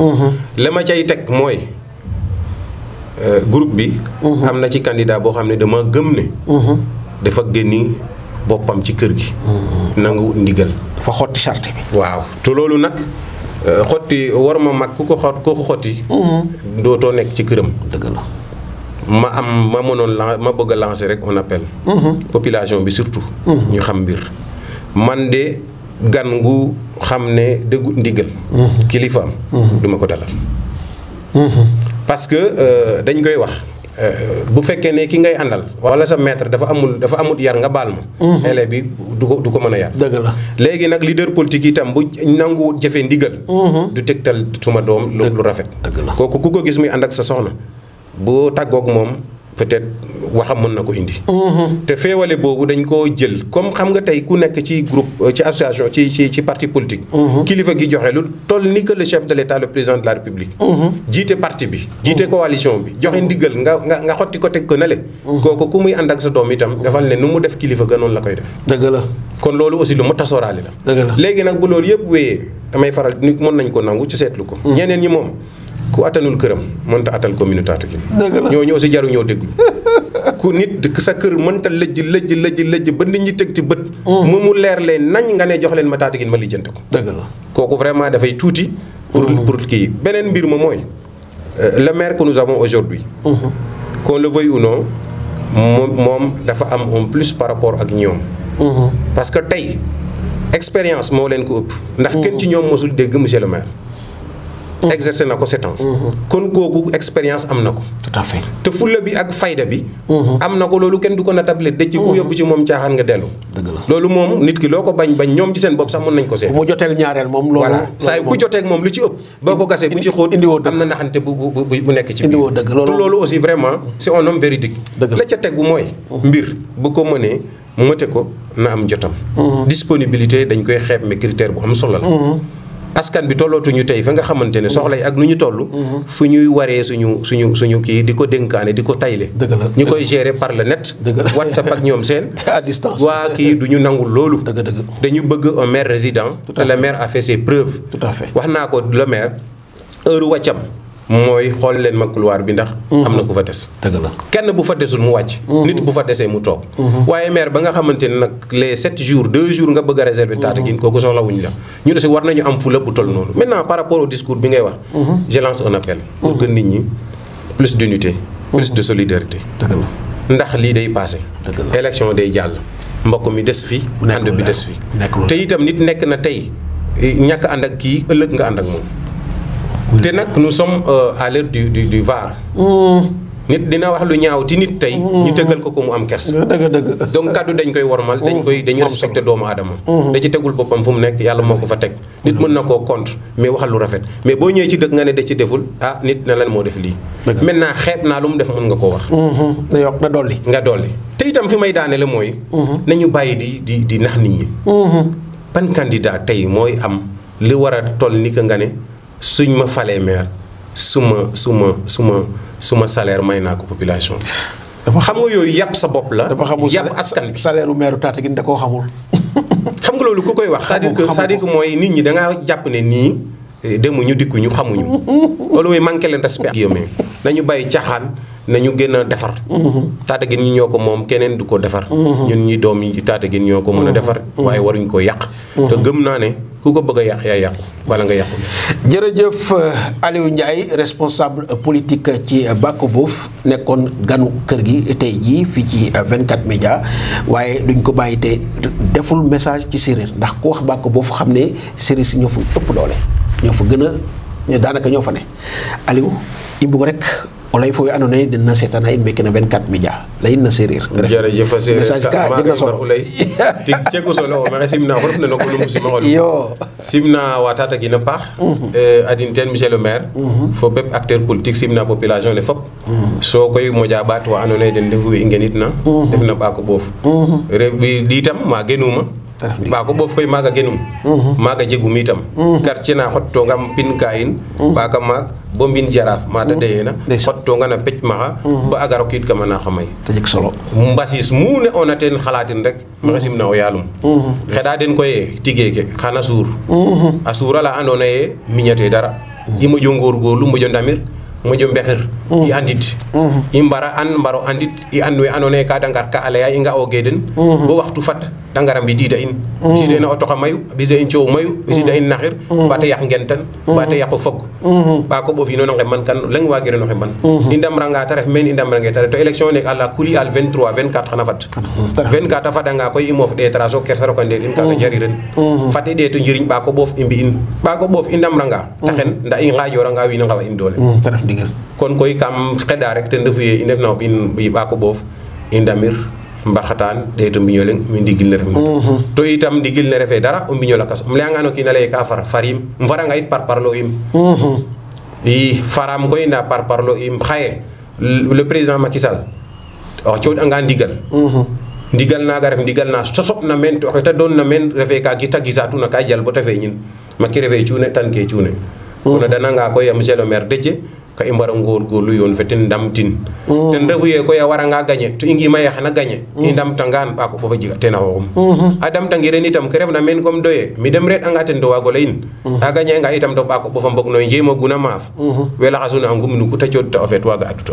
la ma cay teg mooy groupe bi. am na ci candidat boo xam ne dama gëm ne. dafa génni boppam ci kër gi. nangu ndigal. dafa xotti charte bi. waaw te loolu nag xotti war ma mag ku ko xotti. dootoo nekk ci këram. dëgg la. ma bëgg a lancer rek on appelle. population bi surtout. ñu xam mbir man de gan gu xam ne dëggu ndigal. kilifaam. duma ko dalal. parce que dañ koy wax. bu fekkee ne ki ngay àndal wala sa maître dafa amul yar nga baal ma. élève bi du ko mën a yar. dëgg la léegi nag leader politique itam bu nanguwut jëfee ndigal. du tegtal suma doom lu rafet. dëgg la kooku ku ko gis muy ànd ak sa soxna boo tàggoog moom peut-être waxam mën na ko indi. te feewale boobu dañ koo jël comme xam nga tey ku nekk ci groupe ci association ci parti politique. kilifa gi joxe lu toll ni que le chef de l'État le président de la République. jiite parti bi jiite coalition bi joxe ndigal nga xotti ko teg ko nale. kooku ku muy ànd ak sa doom itam defal ne nu mu def kilifa ga noonu la koy def. dëgg la kon loolu aussi lu mot a sóoraale la. dëgg la léegi nag bu loolu yëpp wéyee damay faral nit mën nañ ko nangu ci seetlu ko. ñeneen ñi moom ku attanul këram mënta attal commune Tataguine. dëgg la ñooñu aussi jaru ñoo déglu. ku nit sa kër mënta lëjj ba nit ñi teg ci bët. mu leer leen nañ nga ne jox leen ma Tataguine ma lijjante ko. dëgg la kooku vraiment dafay tuuti. pour kii beneen mbir ma mooy le maire que nous avons aujourd'hui. qu'on le veuille ou non moom dafa am un plus par rapport ak ñoom. parce que tey expérience moo leen ko ëpp. ndax kenn ci ñoom mosul dégg monsieur le maire. exercé na ko 7 ans. kon kooku expérience am na ko. tout à fait te fulla bi ak fayda bi. am na ko loolu kenn du ko natable dëcc ku yóbbu ci moom caaxaan nga dellu. dëgg la loolu moom nit ki loo ko bañ ñoom ci seen bopp sax mën nañ ko seet. bu mu joteel ñaareel moom. loolu voilà saa yu ku jotee ak moom lu ci ëpp. boo ko gasee bu ci xóot am na naxante bu nekk ci biir. indiwoo dëgg loolu aussi vraiment c'est un homme véridique. la ca tegu mooy. mbir bu ko mënee mëte ko na am jotam. disponibilité dañ koy xeeb mais critère bu am solo la. askan bi tollootuñu tey fa nga xamante ne soxla yi ak nu ñu toll. fu ñuy waree suñu kii di ko dénkaane di ko tayle. dëgg la ñu koy gérer par le net. dëgg la WhatsApp ak ñoom seen. à distance waa kii du ñu nangul loolu. dëgg dañu bëgg un maire résident. te le maire a fait ses preuves. tout à fait wax naa ko le maire heure wàccam mooy xool leen ma couloir bi ndax am na ku fa des. dëgg la kenn bu fa desul mu wàcc. nit bu fa desee mu toog. waaye maire ba nga xamante ne nag les 7 jours 2 jours nga bëgg a réserver Tataguine kooku soxla wuñ la ñu ne si war nañu am fula bu toll noonu maintenant par rapport au discours bi ngay wax. je lance un appel. pour que nit ñi plus d'unité. plus de solidarité. dëgg la ndax lii day passé. dëgg la élection day jàll. mbokk mi des fi. ànd bi des fi. te itam nit nekk na tey ñàkk ànd ak kii ëllëg nga ànd ak moom. te nag nous sommes à l'heure du VAR. nit dina wax lu ñaaw ti nit tey. ñu tëggal ko mu am kers. dëgg donc kaddu dañ koy wormal. dañu respecté doomu aadama. da ci tegul boppam fu mu nekk yàlla moo ko fa teg. nit mën na koo contre mais waxal lu rafet mais boo ñëwee ci dëkk nga ne da ci deful nit na lan moo def lii. maintenant xeeb naa lu mu def mën nga koo wax. na yokk na dolli. nga dolli te itam fi may daane la mooy. nañu bàyyi di nax nit ñi. ban candidat tey mooy am li war a toll ni que nga ne suñ ma falee maire suma salaire may naa ko population bi. dafa xam nga yooyu yàpp sa bopp la. dafa xamul yàpp askan bi salaire u maire Tataguine da koo xamul. xam nga loolu ku koy wax. c'est-à-dire que mooy nit ñi da ngaa jàpp ne nii demuñu dikkuñu xamuñu. loolu mooy manqué leen respect. guillemets nañu bàyyi caaxaan nañu gën a defar. Tataguine ñi ñoo ko moom keneen du ko defar. ñun ñi doom yi Tataguine ñoo ko mën a defar. waaye waruñ ko yàq. te gëm naa ne ku ko bëgg a yàq yaa yàqu wala nga yàqu. jërëjëf Aliou Ndiaye responsable politique ci Bako Bof nekkoon ganu kër gi tey jii fii ci 24 médias waaye duñ ko bàyyi te deful message ci séeréer ndax ku wax Bako Bof xam ne séeréer si ñoo fa ëpp doole ñoo fa gën a ñu daanaka ñoo fa ne Aliou i mbug rek olay fo we andoona yee den na seetaan in meke na 24 médias layin na séeréer. jërëjëf message ka jeg na solo tig cegu solo o maxey simna xo refna no kolum simaxolu iyo simna wa Tataguine a paax adin teen monsieur le maire fo bépp acteur politique simna population ne fop so koy moƴa ɓaat wa andoona yee den ndefu we i ngenit na ndef na Bako Bof rew bi itam ma genuma Bako Bof koy maaga genum maaga jegum itam quartier na xottoongam pin ka in ɓaaka maak bo mbin jaraaf mata deyeena xottoonga na pec maxa ba a gar rokiid kam a naaxa may te jeg solo mbasis mu ne oona teen xalaatin rek maxey simna o yaalum xeɗa den koye tigeeke xana suur a suura la andoona yee miñatee dara i moƴo ngorgorlu moƴo ndamir moƴo mbexir i andit i mbaro andit i and we andoona yee ka da ngar ka a laya i nga'oogee den bo waxtu fad da ngara mbidiida in ɓisiida in a otox a mayu ɓisiida in coow mayu ɓisiida in naxir ba ta yaq ngentan ba ta yaqo fog Bako Bof ino no ngeman kan leŋ waagiro no xemban i ndamranga ta ref meen i ndamrange ta ref to élection ne ala kuli al 23 24 xana fad 24 a fadanga koy i moof ɗeetara so kersa roka ndeer in kaaga jariren fat i ɗeeto njiriñ Bako Bof i mbi'in Bako Bof i ndamranga ta xen nda i ngaajooranga wiin a ngawa in doole kon koy kam xeɗa rek ten refu yee i ndefna o ɓiy Bako Bof i ndamir mbaxataan ɗeeto mbiño leŋ mi ndigil ne refna to itam ndigil ne refee dara o mbiño lakas um layanga no kiin a leye ka farim um faranga yit parparlo im i faram koy nda parparlo im xaye le président Macky Sall o cooɗanga ndigal naga ref ndigal na sosoɓna meen to oxe ta doon na meen refee ka gita gisatuna ka jal bo ta feeñin Macky refee cuune tan ke cuune kono dananga koy a monsieur le maire Déthié ka i mbara ngorgorlu yoon fe ten ndamtin ten refu yee koy a waranga gagner to i ngima yee xana gagner i ndamtangaan Bako Bof a jega ten a xooxum a damtangiren itam ke refna meen comme doye mi dem re'anga ten to waag o layin a gagner anga itam to Bako Bof a mbog no njeemoguna maaf we laxasuna a ngum nuku ta cooɗta o feet waaga atuta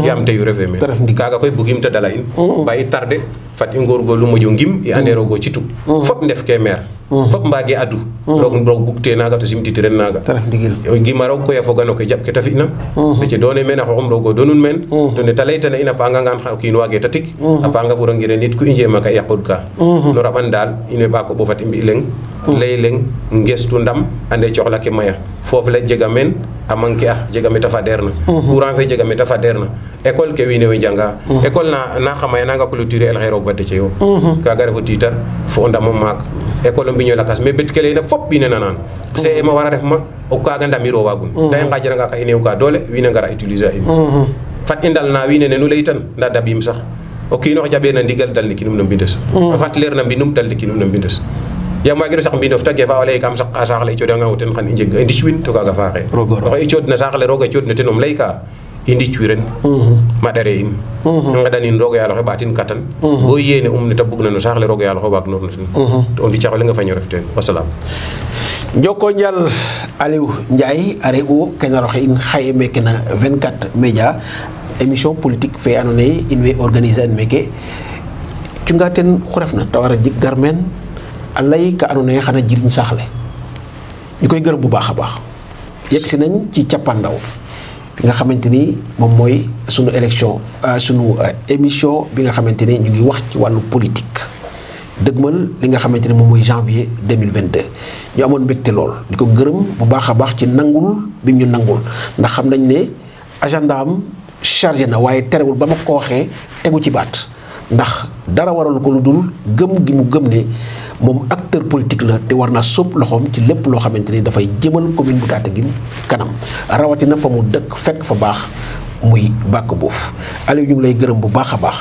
yaam teyu refee meen kaaga koy bugim ta dala in ba i tarde fat i ngorgorlu moƴo ngim i ande roog o citu fop ndef ke maire fop mbaage adu roog bugte naaga to simtitiren naaga gima roog koy a foga no ke jaɓ ke ta fi'na ce doone meen a xooxum roog o doonun meen to ne ta laytana in a paangangaan xa o kiin waage ta tig a paanga furangiren it ku i njeema ka i yaqud ka no raɓan daal in we Bako Bof fat i mbi leŋ lay leŋ ngestu ndam ande coxla ke maya foof le jega meen a manquer a jega me ta fadeerna courant fe jega me ta fadeerna école ke wiin we njanga école na xamaya nanga clôturer el xay roog fa Déthié yo kaaga refu tiitar fo o ndamo maak école o mbiño lakas mais bet ke leyna fop wiin we nanaan CM a wara ref ma o kaaga ndamiro waagun nda i ngaajaranga ka i neew ka doole wiin we ngara utiliser a in fat i ndal na wiin we nenu laytan nda dabiim sax o kiinox jaɓeerna ndigal dal nikinum no mbindes fat leer na mbinum dal nikinum no mbindes yaam waagiro saq mbindof ta gefa o lay kam saq a saax le i cooɗanga o ten xan i njeg a ndicwin to kaaga faaxe oxe i cooɗna saax le roog a cooɗna ten um layka i ndicwiren maɗare in i ngeɗanin roog yaaloxe ɓaatin katan bo yeene ne ta bugna no saax le roog yaaloxe waag noor na ten to o ndicax o leŋ a faño ref teen wasalaam Njoko njal Aliou Ndiaye are o kena roxe in xaye meke na 24 média émission politique fe andoona yee in way organiser an meke cunga ten xu refna ta war a jeg garmeen a lay ka andoona yee xana jiriñ saax le ñu koy gërëm bu baax a baax yegg si nañ ci cappaandaw bi nga xamante ni moom mooy sunu élection sunu émission bi nga xamante ni ñu ngi wax ci wàllu politique dëgmal li nga xamante ni moom mooy janvier 2022 ñu amoon mbégte lool di ko gërëm bu baax a baax ci nangul bi ñu nangul ndax xam nañ ne agenda am chargé na waaye terewul ba ma ko waxee tegu ci baat ndax dara waral ko lu dul gëm gi mu gëm ne moom acteur politique la te war naa sóob loxoom ci lépp loo xamante ni dafay jëmal commune bu Tataguine kanam rawatina fa mu dëkk fekk fa baax muy bàkk boof Aliou ñu ngi lay gërëm bu baax a baax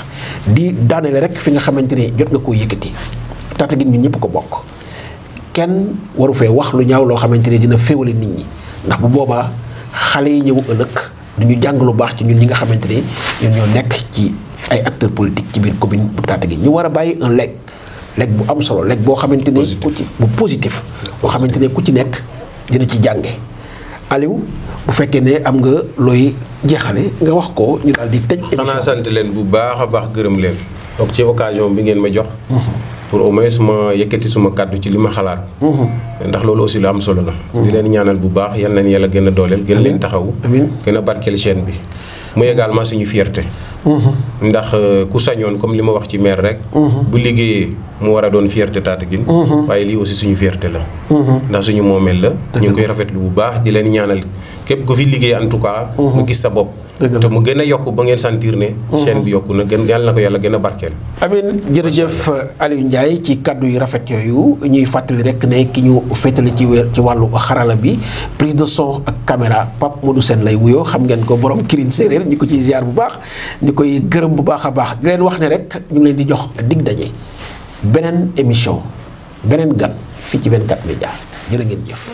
di daanele rek fi nga xamante ni jot nga koo yëkkati Tataguine ñun ñëpp ko bokk kenn waru fee wax lu ñaaw loo xamante ni dina féewale nit ñi ndax bu boobaa xale yi ñëw ëllëg du ñu jàng lu baax ci ñun ñi nga xamante ni ñun ñoo nekk ci ay acteurs politiques ci biir commune bu Tataguine ñu war a bàyyi un legs bu am solo legs boo xamante ne bu positif boo xamante ne ku ci nekk dina ci jànge Aliou bu fekkee ne am nga looy jeexale nga wax ko ñu daal di tëj émission. xanaa sant leen bu baax a baax gërëm leen donc ci occasion bi ngeen ma jox pour au moins ma yëkkati suma kàddu ci li ma xalaat ndax loolu aussi lu am solo la di leen ñaanal bu baax yal nañ yàlla gën a dooleel gën leen taxawu gën a barkeel chaîne bi mu également suñu fierté ndax ku sañoon comme li ma wax ci maire rek bu liggéeyee mu war a doon fierté Tataguine waaye lii aussi suñu fierté la ndax suñu moomeel la ñu ngi koy rafetlu bu baax di leen ñaanal képp ku fi liggéey en tout cas nga gis sa bopp te mu gën a yokk ba ngeen sentir ne chaîne bi yokku na gën yàlla na ko yàlla gën a barkeel amiin jërëjëf Aliou Ndiaye ci kaddu yu rafet yooyu ñuy fàttali rek ne ki ñu féetale ci wàllu xarala bi prise de son ak caméra Pape Modou Sène lay wuyoo xam ngeen ko borom Kirin Séeréer ñu ko ciy ziar bu baax ñu koy gërëm bu baax a baax di leen wax ne rek ñu ngi leen di jox dig daje beneen émission beneen gan fii ci 24 média jërë ngeen jëf